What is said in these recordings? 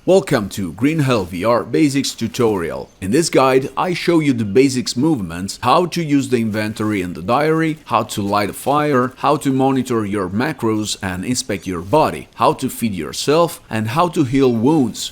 Welcome to Green Hell VR Basics tutorial. In this guide, I show you the basics movements, how to use the inventory and the diary, how to light a fire, how to monitor your macros and inspect your body, how to feed yourself, and how to heal wounds.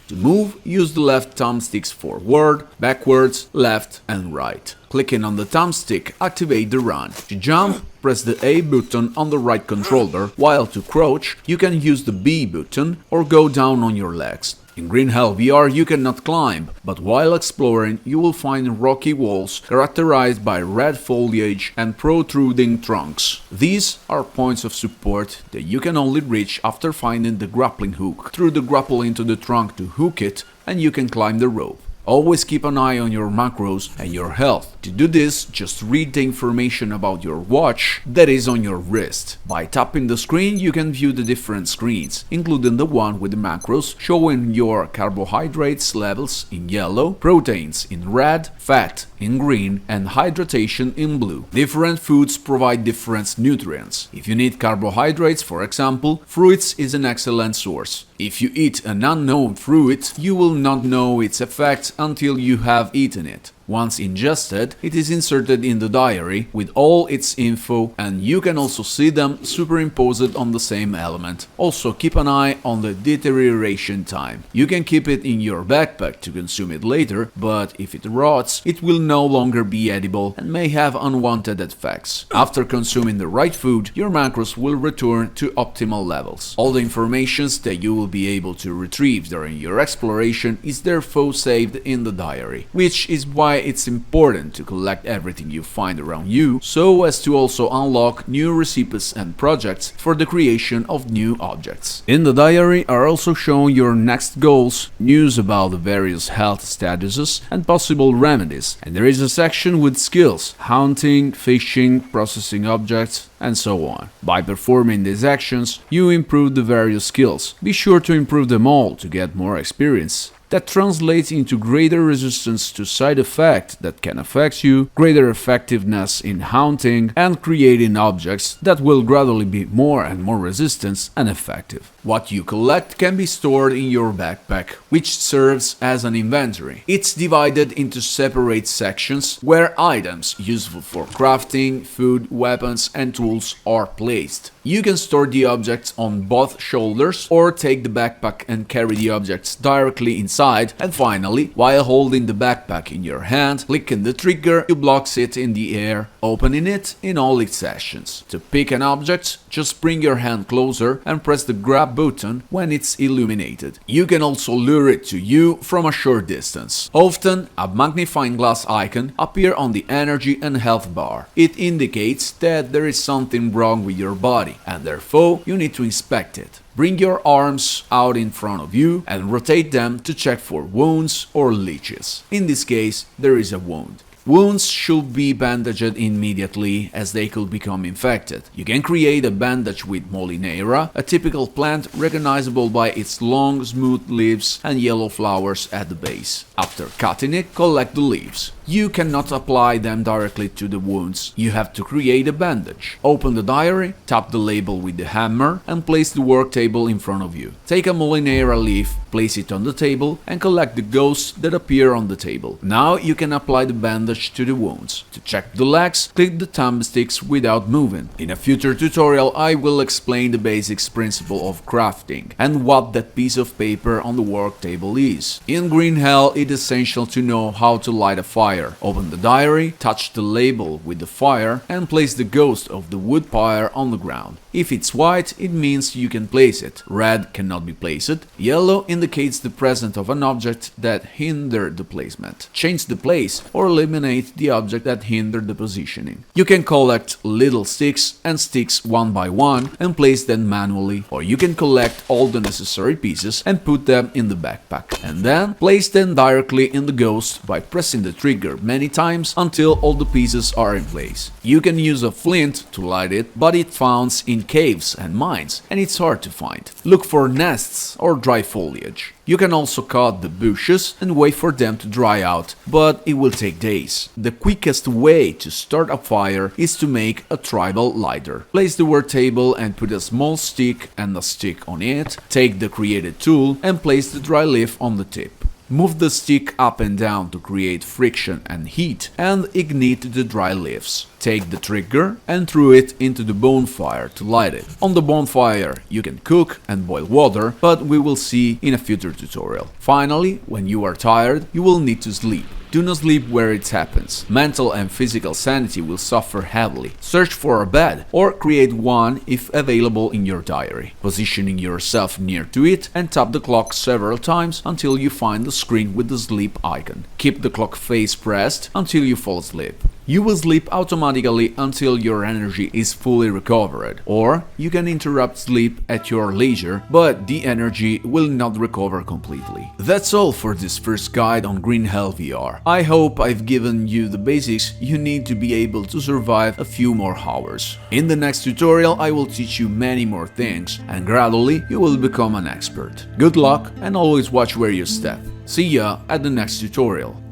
To move, use the left thumbsticks forward, backwards, left and right. Clicking on the thumbstick, activate the run. To jump, press the A button on the right controller, while to crouch, you can use the B button or go down on your legs. In Green Hell VR you cannot climb, but while exploring you will find rocky walls characterized by red foliage and protruding trunks. These are points of support that you can only reach after finding the grappling hook. Throw the grapple into the trunk to hook it and you can climb the rope. Always keep an eye on your macros and your health. To do this, just read the information about your watch that is on your wrist. By tapping the screen, you can view the different screens, including the one with the macros showing your carbohydrates levels in yellow, proteins in red, fat in green, and hydration in blue. Different foods provide different nutrients. If you need carbohydrates, for example, fruits is an excellent source. If you eat an unknown fruit, you will not know its effects until you have eaten it. Once ingested, it is inserted in the diary with all its info, and you can also see them superimposed on the same element. Also keep an eye on the deterioration time. You can keep it in your backpack to consume it later, but if it rots, it will no longer be edible and may have unwanted effects. After consuming the right food, your macros will return to optimal levels. All the information that you will be able to retrieve during your exploration is therefore saved in the diary, which is why it's important to collect everything you find around you, so as to also unlock new recipes and projects for the creation of new objects. In the diary are also shown your next goals, news about the various health statuses and possible remedies, and there is a section with skills, hunting, fishing, processing objects, and so on. By performing these actions, you improve the various skills. Be sure to improve them all to get more experience. That translates into greater resistance to side effects that can affect you, greater effectiveness in hunting, and creating objects that will gradually be more and more resistant and effective. What you collect can be stored in your backpack, which serves as an inventory. It's divided into separate sections where items useful for crafting, food, weapons, and tools are placed. You can store the objects on both shoulders or take the backpack and carry the objects directly inside, and finally, while holding the backpack in your hand, clicking the trigger, you blocks it in the air, opening it in all its sections. To pick an object, just bring your hand closer and press the grab button when it's illuminated. You can also lure it to you from a short distance. Often, a magnifying glass icon appears on the energy and health bar. It indicates that there is something wrong with your body, and therefore you need to inspect it. Bring your arms out in front of you and rotate them to check for wounds or leeches. In this case, there is a wound. Wounds should be bandaged immediately, as they could become infected. You can create a bandage with molinera, a typical plant recognizable by its long, smooth leaves and yellow flowers at the base. After cutting it, collect the leaves. You cannot apply them directly to the wounds. You have to create a bandage. Open the diary, tap the label with the hammer, and place the work table in front of you. Take a molinera leaf, place it on the table, and collect the ghosts that appear on the table. Now you can apply the bandage to the wounds. To check the legs, click the thumbsticks without moving. In a future tutorial I will explain the basics principle of crafting and what that piece of paper on the work table is. In Green Hell it is essential to know how to light a fire. Open the diary, touch the label with the fire and place the ghost of the wood pyre on the ground. If it's white, it means you can place it. Red cannot be placed. Yellow indicates the presence of an object that hindered the placement. Change the place or eliminate the object that hindered the positioning. You can collect little sticks and sticks one by one and place them manually, or you can collect all the necessary pieces and put them in the backpack, and then place them directly in the ghost by pressing the trigger many times until all the pieces are in place. You can use a flint to light it, but it found in caves and mines, and it's hard to find. Look for nests or dry foliage. foliage. You can also cut the bushes and wait for them to dry out, but it will take days. The quickest way to start a fire is to make a tribal lighter. Place the work table and put a small stick and a stick on it. Take the created tool and place the dry leaf on the tip. Move the stick up and down to create friction and heat and ignite the dry leaves. Take the trigger and throw it into the bonfire to light it. On the bonfire you can cook and boil water, but we will see in a future tutorial. Finally, when you are tired, you will need to sleep. Do not sleep where it happens. Mental and physical sanity will suffer heavily. Search for a bed or create one if available in your diary, positioning yourself near to it and tap the clock several times until you find the screen with the sleep icon. Keep the clock face pressed until you fall asleep. You will sleep automatically until your energy is fully recovered, or you can interrupt sleep at your leisure, but the energy will not recover completely. That's all for this first guide on Green Hell VR. I hope I've given you the basics you need to be able to survive a few more hours. In the next tutorial I will teach you many more things, and gradually you will become an expert. Good luck and always watch where you step. See ya at the next tutorial.